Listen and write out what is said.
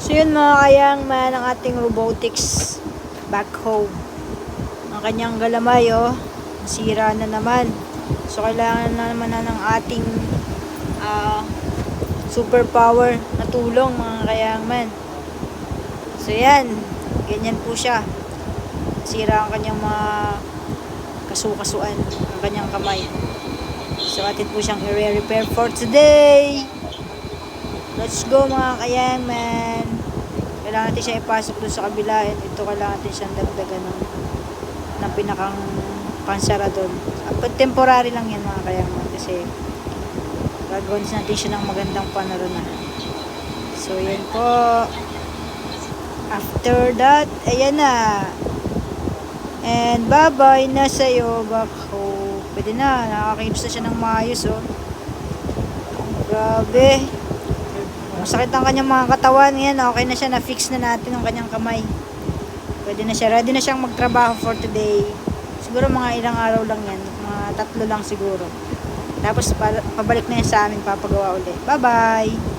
So yun mga kayang man ang ating robotics back home. Ang kanyang galamay sira na naman. So kailangan na naman na ng ating superpower na tulong mga kayang man. So yan, ganyan po siya. Sira ang kanyang mga kasukasuan, ang kanyang kamay. So atin po siyang i-repair for today. Let's go mga kayang man. Kailangan natin siya ipasok doon sa kabila. And ito kailangan natin siyang dagdagan ng pinakang pansara doon. Temporary lang yan mga kayang man. Kasi gagawin natin siya ng magandang panarunahan. So yan po. After that, ayan na. And bye-bye na sa'yo back home. Pwede na, nakakilos na siya ng maayos grabe. Masakit ang kanyang mga katawan. Yan, okay na siya, na-fix na natin ang kanyang kamay. Pwede na siya, ready na siyang magtrabaho for today. Siguro mga ilang araw lang yan, mga 3 lang siguro. Tapos pabalik na yan sa amin, papagawa ulit. Bye-bye!